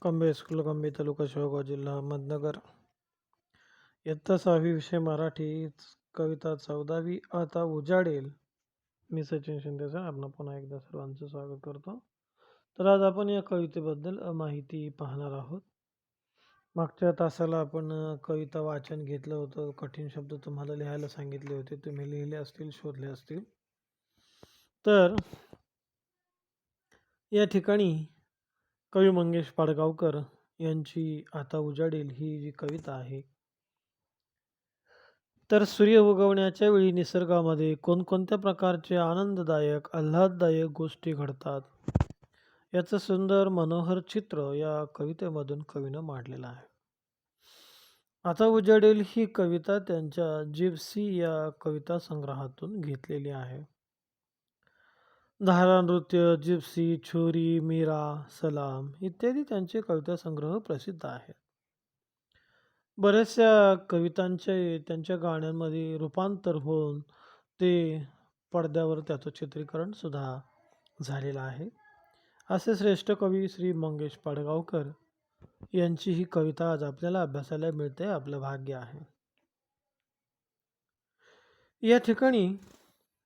कंबे school कंबे तालुका शेवगाव जिल्हा अहमदनगर. इयत्ता 6वी विषय मराठी. कविता 14वी आता उजाडेल. मी सचिन शिंदे सर आपण पुन्हा एकदा सर्वांचं स्वागत करतो. तर आज आपण या कवितेबद्दल माहिती पाहणार आहोत. मागच्या तासाला आपण कविता वाचन घेतलं होतं. कठीण शब्द तुम्हाला लिहायला सांगितले होते, तुम्ही लिहिले असतील, शोधले असतील. तर या ठिकाणी कवी मंगेश पाडगावकर यांची आता उजाडेल ही जी कविता आहे, तर सूर्य उगवण्याच्या वेळी निसर्गामध्ये कोणकोणत्या प्रकारचे आनंददायक आल्हाददायक गोष्टी घडतात याचं सुंदर मनोहर चित्र या कवितेमधून कवीनं मांडलेलं आहे. आता उजाडेल ही कविता त्यांच्या जिप्सी या कविता संग्रहातून घेतलेली आहे. धारा नृत्य, जिप्सी, छोरी, मीरा, सलाम इत्यादी त्यांचे कविता संग्रह प्रसिद्ध आहेत. बऱ्याचशा कवितांचे त्यांच्या गाण्यांमध्ये रूपांतर होऊन ते पडद्यावर त्याचं चित्रीकरण सुद्धा झालेलं आहे. असे श्रेष्ठ कवी श्री मंगेश पाडगावकर यांची ही कविता आज आपल्याला अभ्यासाला मिळते, आपलं भाग्य आहे. या ठिकाणी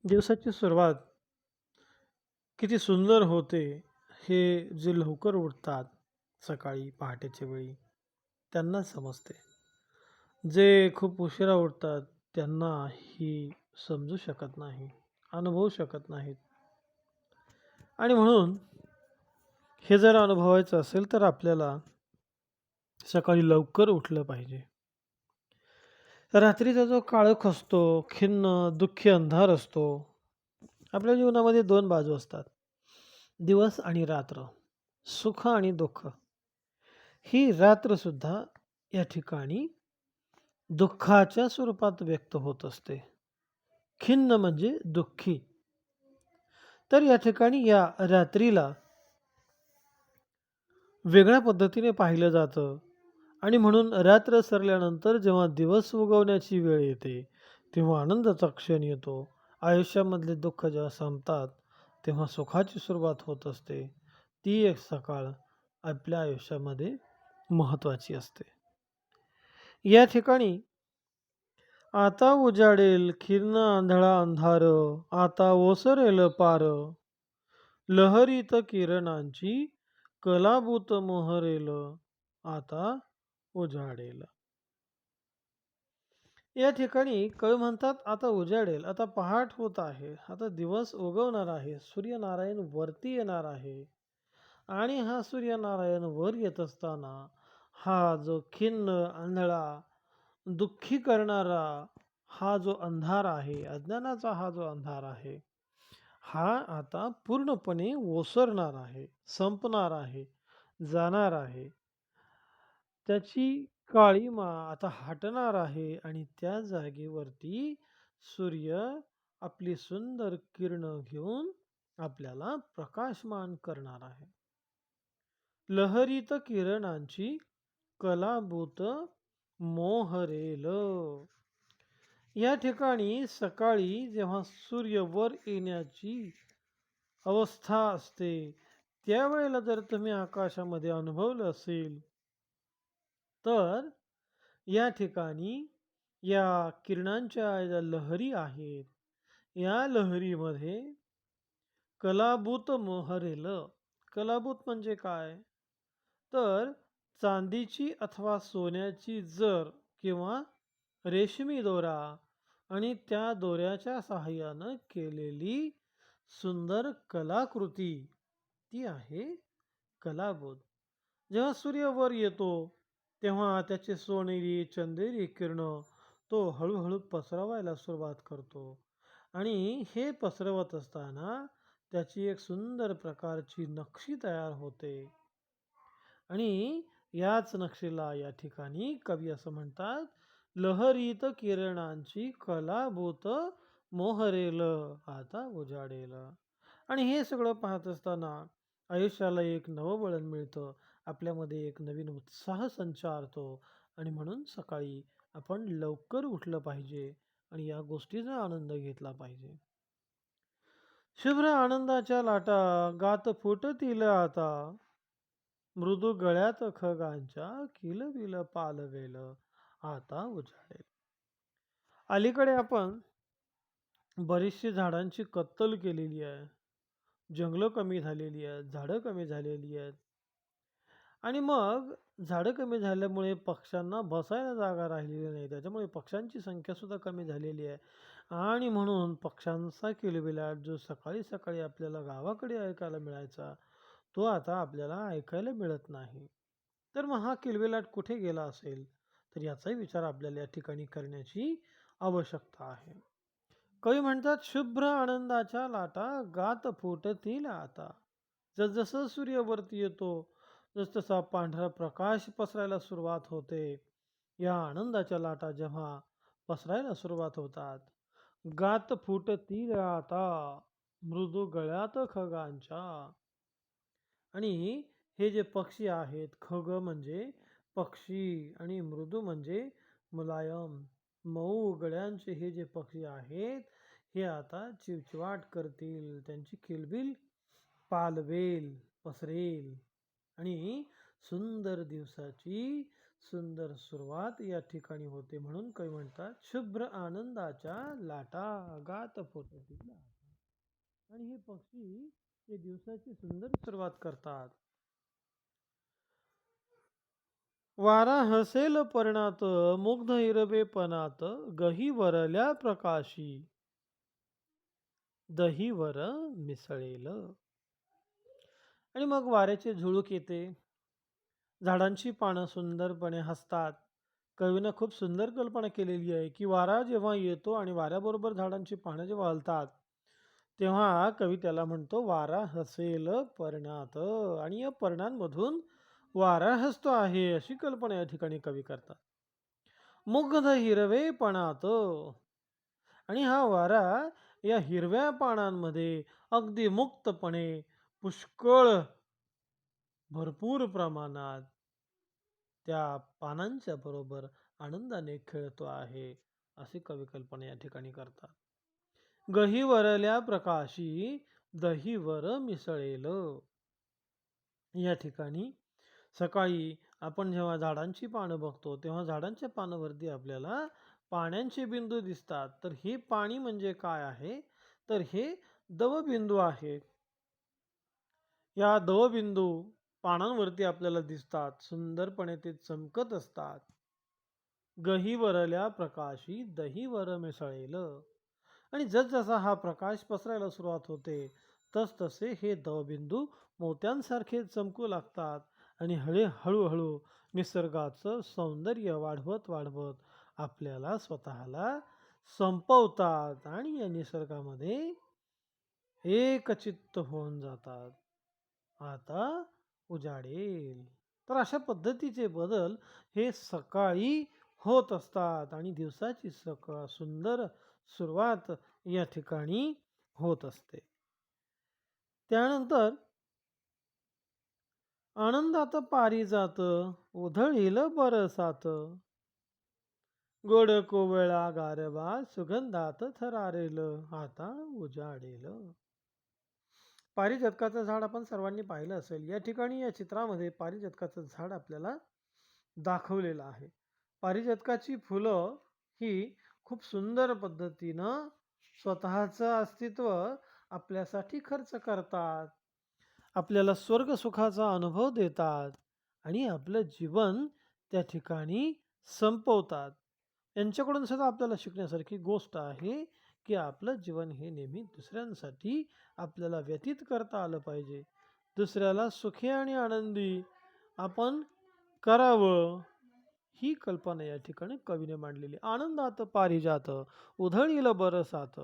दिवसाची सुरुवात किती सुंदर होते हे जे लवकर उठतात सकाळी पहाटेच्या वेळी त्यांना समजते. जे खूप उशिरा उठतात त्यांना ही समजू शकत नाही, अनुभवू शकत नाहीत. आणि म्हणून हे जर अनुभवायचं असेल तर आपल्याला सकाळी लवकर उठलं पाहिजे. रात्रीचा जो काळोख असतो, खिन्न दुःखी अंधार असतो, आपल्या जीवनामध्ये दोन बाजू असतात, दिवस आणि रात्र, सुख आणि दुःख. ही रात्र सुद्धा या ठिकाणी दुःखाच्या स्वरूपात व्यक्त होत असते. खिन्न म्हणजे दुःखी. तर या ठिकाणी या रात्रीला वेगळ्या पद्धतीने पाहिलं जातं. आणि म्हणून रात्र सरल्यानंतर जेव्हा दिवस उगवण्याची वेळ येते तेव्हा आनंदाचा क्षण येतो. आयुष्यामधले दुःख जेव्हा संपतात तेव्हा सुखाची सुरुवात होत असते. ती एक सकाळ आपल्या आयुष्यामध्ये महत्त्वाची असते. या ठिकाणी आता उजाडेल खिन्न आंधळा अंधार, आता ओसरेल पार, लहरीत किरणांची कलाभूत मोहरेल, आता उजाडेल. या ठिकाणी कवी म्हणतात आता उजाडेल, आता पहाट होत आहे, आता दिवस उगवणार आहे, सूर्यनारायण वरती येणार आहे. आणि हा सूर्यनारायण वर येत असताना हा जो खिन्न आंधळा दुःखी करणारा हा जो अंधार आहे, अज्ञानाचा हा जो अंधार आहे, हा आता पूर्णपणे ओसरणार आहे, संपणार आहे, जाणार आहे. त्याची काळीमा आता हटणार आहे आणि त्या जागेवरती सूर्य आपली सुंदर किरणं घेऊन आपल्याला प्रकाशमान करणार आहे. लहरीत किरणांची कलाभूत मोहरेल. या ठिकाणी सकाळी जेव्हा सूर्य वर येण्याची अवस्था असते त्यावेळेला जर तुम्ही आकाशामध्ये अनुभवलं असेल तर या ठिकाणी या किरणांच्या ज्या लहरी आहेत, या लहरीमध्ये कलाभूत मोहरेल. कलाभूत म्हणजे काय? तर चांदीची अथवा सोन्याची जर किंवा रेशमी दोरा आणि त्या दोऱ्याच्या सहाय्यानं केलेली सुंदर कलाकृती, ती आहे कलाभूत. जेव्हा सूर्य वर येतो तेव्हा त्याचे सोनेरी चंदेरी किरणं तो हळूहळू पसरवायला सुरुवात करतो. आणि हे पसरवत असताना त्याची एक सुंदर प्रकारची नक्षी तयार होते. आणि याच नक्षीला या ठिकाणी कवी असं म्हणतात, लहरीत किरणांची कलाभूत मोहरेल, आता उजाडेल. आणि हे सगळं पाहत असताना आयुष्याला एक नववळण मिळतं, आपल्यामध्ये एक नवीन उत्साह संचारतो. आणि म्हणून सकाळी आपण लवकर उठलं पाहिजे आणि या गोष्टीचा आनंद घेतला पाहिजे. शुभ्र आनंदाच्या लाटा गात फुटतील आता, मृदू गळ्यात खगांच्या किलबिल पालवेल आता उजाडेल. अलीकडे आपण बरीचशी झाडांची कत्तल केलेली आहे. जंगलं कमी झालेली आहेत, झाडं कमी झालेली आहेत. आणि मग झाडं कमी झाल्यामुळे पक्ष्यांना बसायला जागा राहिलेली नाही. त्याच्यामुळे पक्ष्यांची संख्या सुद्धा कमी झालेली आहे. आणि म्हणून पक्ष्यांचा किलबिलाट जो सकाळी सकाळी आपल्याला गावाकडे ऐकायला मिळायचा, तो आता आपल्याला ऐकायला मिळत नाही. तर मग हा किलबिलाट कुठे गेला असेल? तर याचाही विचार आपल्याला या ठिकाणी करण्याची आवश्यकता आहे. कवी म्हणतात, शुभ्र आनंदाच्या लाटा गात फुटतील आता. जसजसं सूर्य वरती येतो, तसतसा पांढरा प्रकाश पसरायला सुरुवात होते. या आनंदाच्या लाटा जेव्हा पसरायला सुरुवात होतात, गात फुटतील आता मृदू गळ्यात खगांच्या. आणि हे जे पक्षी आहेत, खग म्हणजे पक्षी आणि मृदू म्हणजे मुलायम, मऊ गळ्यांचे हे जे पक्षी आहेत, हे आता चिवचिवाट करतील, त्यांची किलबिल पालवेल, पसरेल आणि सुंदर दिवसाची सुंदर सुरुवात या ठिकाणी होते. म्हणून काही म्हणतात, शुभ्र आनंदाच्या लाटा गात फुटतील. आणि हे पक्षी ते दिवसाची सुंदर सुरुवात करतात. वारा हसेल पर्णात मुग्ध हिरवेपणात गहीवरल्या प्रकाशी दहीवर मिसळेल. आणि मग वाऱ्याचे झुळूक येते, झाडांची पानं सुंदरपणे हसतात. कवीनं खूप सुंदर कल्पना केलेली आहे की वारा जेव्हा येतो आणि वाऱ्याबरोबर झाडांची पानं जेव्हा हलतात, तेव्हा कवी त्याला म्हणतो वारा हसेल पर्णात. आणि या पर्णांमधून वारा हसतो आहे अशी कल्पना या ठिकाणी कवी करतात. मुग्ध हिरवेपणात. आणि हा वारा या हिरव्या पानांमध्ये अगदी मुक्तपणे पुष्कळ भरपूर प्रमाणात त्या पानांच्या बरोबर आनंदाने खेळतो आहे अशी कवी कल्पना या ठिकाणी करतात. गहीवरल्या प्रकाशी दहीवर मिसळेल. या ठिकाणी सकाळी आपण जेव्हा झाडांची पानं बघतो, तेव्हा झाडांच्या पानावरती आपल्याला पाण्याचे बिंदू दिसतात. तर हे पाणी म्हणजे काय आहे? तर हे दवबिंदू आहेत. या दवबिंदू पानांवरती आपल्याला दिसतात. सुंदरपणे ते चमकत असतात. गहीवरल्या प्रकाशी दहीवर मिसळेल. आणि जसजसा हा प्रकाश पसरायला सुरुवात होते, तसतसे हे दवबिंदू मोत्यांसारखे चमकू लागतात आणि हळूहळू निसर्गाचं सौंदर्य वाढवत वाढवत आपल्याला स्वतःला संपवतात आणि या निसर्गामध्ये एकचित्त होऊन जातात. आता उजाडेल. तर अशा पद्धतीचे बदल हे सकाळी होत असतात आणि दिवसाची सुंदर सुरुवात या ठिकाणी होत असते. त्यानंतर आनंदात पारिजात उधळील बरसात गोड कोवळा गारवा सुगंधात थरारेल आता उजाडेल. पारिजातकाचं झाड आपण सर्वांनी पाहिलं असेल. या ठिकाणी या चित्रामध्ये पारिजातकाचं झाड आपल्याला दाखवलेलं आहे. पारिजातकाची फुलं ही खूप सुंदर पद्धतीनं स्वतःचं अस्तित्व आपल्यासाठी खर्च करतात. आपल्याला स्वर्ग सुखाचा अनुभव देतात आणि आपलं जीवन त्या ठिकाणी संपवतात. यांच्याकडून सुद्धा आपल्याला शिकण्यासारखी गोष्ट आहे की आपलं जीवन हे नेहमी दुसऱ्यांसाठी आपल्याला व्यतीत करता आलं पाहिजे. दुसऱ्याला सुखी आणि आनंदी आपण करावं, ही कल्पना या ठिकाणी कवीने मांडलेली. आनंदात पारिजात उधळील बरसात.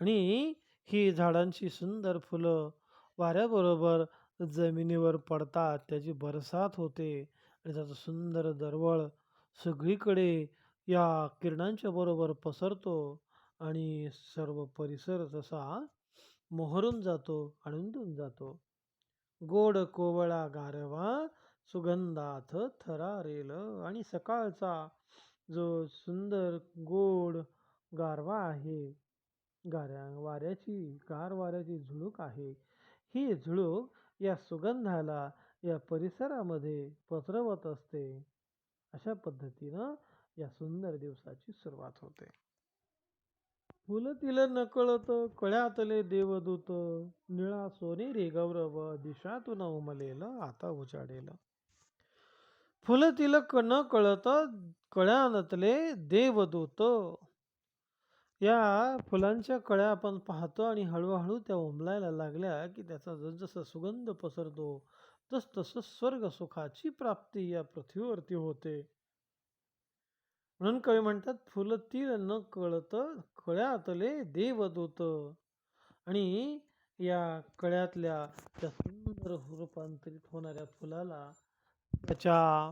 आणि ही झाडांची सुंदर फुलं वाऱ्याबरोबर जमिनीवर पडतात, त्याची बरसात होते आणि त्याचं सुंदर दरवळ सगळीकडे या किरणांच्या बरोबर पसरतो आणि सर्व परिसर जसा मोहरून जातो, आनंदून जातो. गोड कोवळा गारवा सुगंधात थरारेल. आणि सकाळचा जो सुंदर गोड गारवा आहे, वाऱ्याची गार वाऱ्याची झुळूक आहे, ही झुळूक या सुगंधाला या परिसरामध्ये पसरवत असते. अशा पद्धतीनं या सुंदर दिवसाची सुरुवात होते. फुलतील नकळत कळ्यातले देवदूत, निळा सोनेरी गौरव दिशातून उमलेल आता उजाडेल. फुलतील न कळत कळ्यातले देवदूत. या फुलांच्या कळ्या आपण पाहतो आणि हळूहळू त्या उमलायला लागल्या की त्याचा जसजसा सुगंध पसरतो तसतसं स्वर्ग सुखाची प्राप्ती या पृथ्वीवरती होते. म्हणून कवी म्हणतात फुलतील न कळत कळ्यातले देवदूत. आणि या कळ्यातल्या त्या सुंदर रूपांतरित होणाऱ्या फुलाला त्याच्या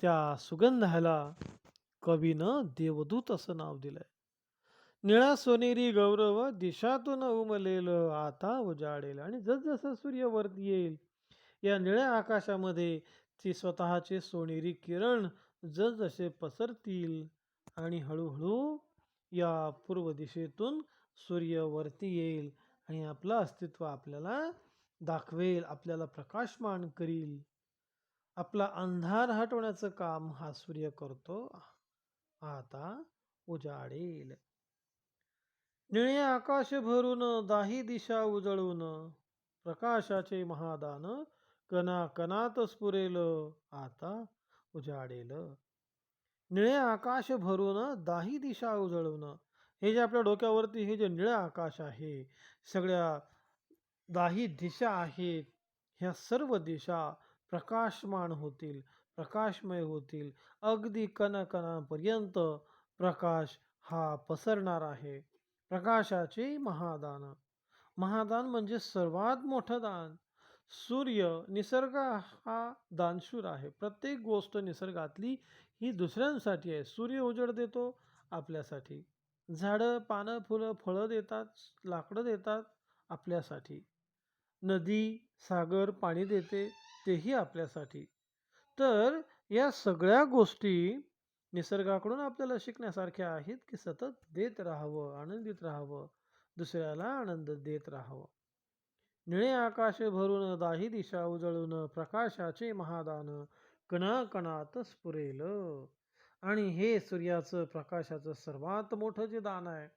त्या सुगंधाला कवीनं देवदूत असं नाव दिलंय. निळा सोनेरी गौरव दिशातून उमलेल आता उजाडेल. आणि जसजसा सूर्य वरती येईल या निळ्या आकाशामध्ये ती स्वतःचे सोनेरी किरण जसजसे पसरतील आणि हळूहळू या पूर्व दिशेतून सूर्य वरती येईल आणि आपलं अस्तित्व आपल्याला दाखवेल, आपल्याला प्रकाशमान करील. आपला अंधार हटवण्याचं काम हा सूर्य करतो. आता उजाडेल. निळे आकाश भरून दाही दिशा उजळून प्रकाशाचे महादान कणाकणात स्फुरेल आता उजाडेल. निळे आकाश भरून दाही दिशा उजळून. हे जे आपल्या डोक्यावरती हे जे निळे आकाश आहे, सगळ्या दाही दिशा आहेत, ह्या सर्व दिशा प्रकाशमान होतील, प्रकाशमय होतील. अगदी कणकणापर्यंत प्रकाश हा पसरणार आहे. प्रकाशाचे महादान. महादान म्हणजे सर्वात मोठं दान. सूर्य निसर्ग हा दानशूर आहे. प्रत्येक गोष्ट निसर्गातली ही दुसऱ्यांसाठी आहे. सूर्य उजेड देतो आपल्यासाठी. झाडं, पानं, फुलं, फळं देतात, लाकडं देतात आपल्यासाठी. नदी, सागर पाणी देते तेही आपल्यासाठी. तर या सगळ्या गोष्टी निसर्गाकडून आपल्याला शिकण्यासारख्या आहेत की सतत देत राहावं, आनंदित राहावं, दुसऱ्याला आनंद देत राहावं. निळे आकाश भरून दाही दिशा उजळून प्रकाशाचे महादान कणाकणात स्फुरेल. आणि हे सूर्याचं प्रकाशाचं सर्वात मोठं जे दान आहे,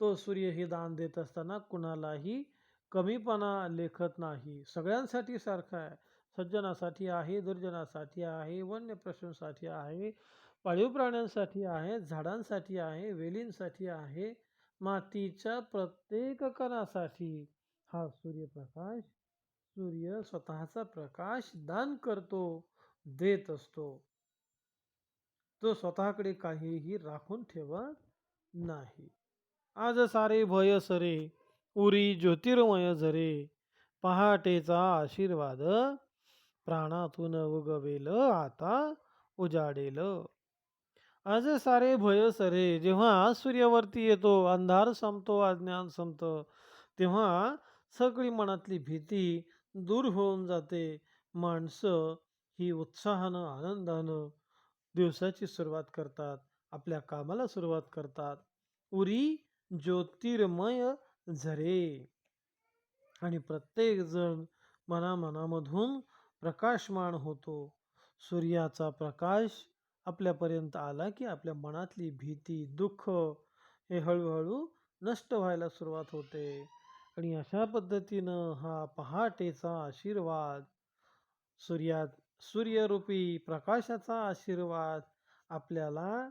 तो सूर्य हे दान देत असताना कुणालाही कमीपणा लेखत नाही. सगळ्यांसाठी सारखा आहे. सज्जनासाठी आहे, दुर्जनासाठी आहे, वन्य पशूंसाठी आहे, पाळीव प्राण्यांसाठी आहे, झाडांसाठी आहे, वेलींसाठी आहे, मातीच्या प्रत्येक कणासाठी हा सूर्यप्रकाश, सूर्य स्वतःचा प्रकाश दान करतो, देत असतो. तो स्वतःकडे काहीही राखून ठेवत नाही. आज सारे भय सरे, उरी ज्योतिर्मय झरे, पहाटेचा आशीर्वाद प्राणातून उगवेल आता उजाडेल. आज सारे भय सरे. जेव्हा सूर्यावरती येतो, अंधार संपतो, अज्ञान संपतं, तेव्हा सगळी मनातली भीती दूर होऊन जाते. माणसं ही उत्साहानं, आनंदानं दिवसाची सुरुवात करतात, आपल्या कामाला सुरुवात करतात. उरी ज्योतिर्मय झरे. आणि प्रत्येक जण मनामनामधून प्रकाशमान होतो. सूर्याचा प्रकाश आपल्यापर्यंत आला की आपल्या मनातली भीती, दुःख हे हळूहळू नष्ट व्हायला सुरुवात होते. आणि अशा पद्धतीनं हा पहाटेचा आशीर्वाद, सूर्यरूपी प्रकाशाचा आशीर्वाद आपल्याला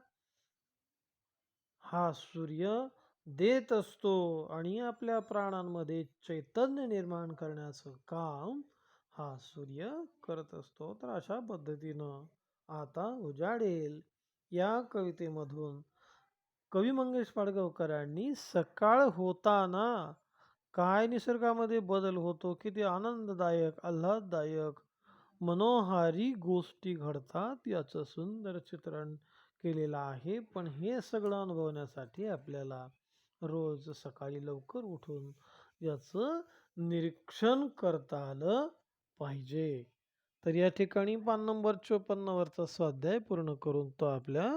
हा सूर्य देत असतो आणि आपल्या प्राणांमध्ये चैतन्य निर्माण करण्याचं काम हा सूर्य करत असतो. तर अशा पद्धतीनं आता उजाडेल या कवितेमधून कवी मंगेश पाडगावकरांनी सकाळ होताना काय निसर्गामध्ये बदल होतो, किती आनंददायक, आल्हाददायक, मनोहारी गोष्टी घडतात याचं सुंदर चित्रण केलेलं आहे. पण हे सगळं अनुभवण्यासाठी आपल्याला रोज सकाळी लवकर उठून याचं निरीक्षण करता आलं पाहिजे. तर या ठिकाणी पान नंबर 54 वरचा स्वाध्याय पूर्ण करून तो आपल्या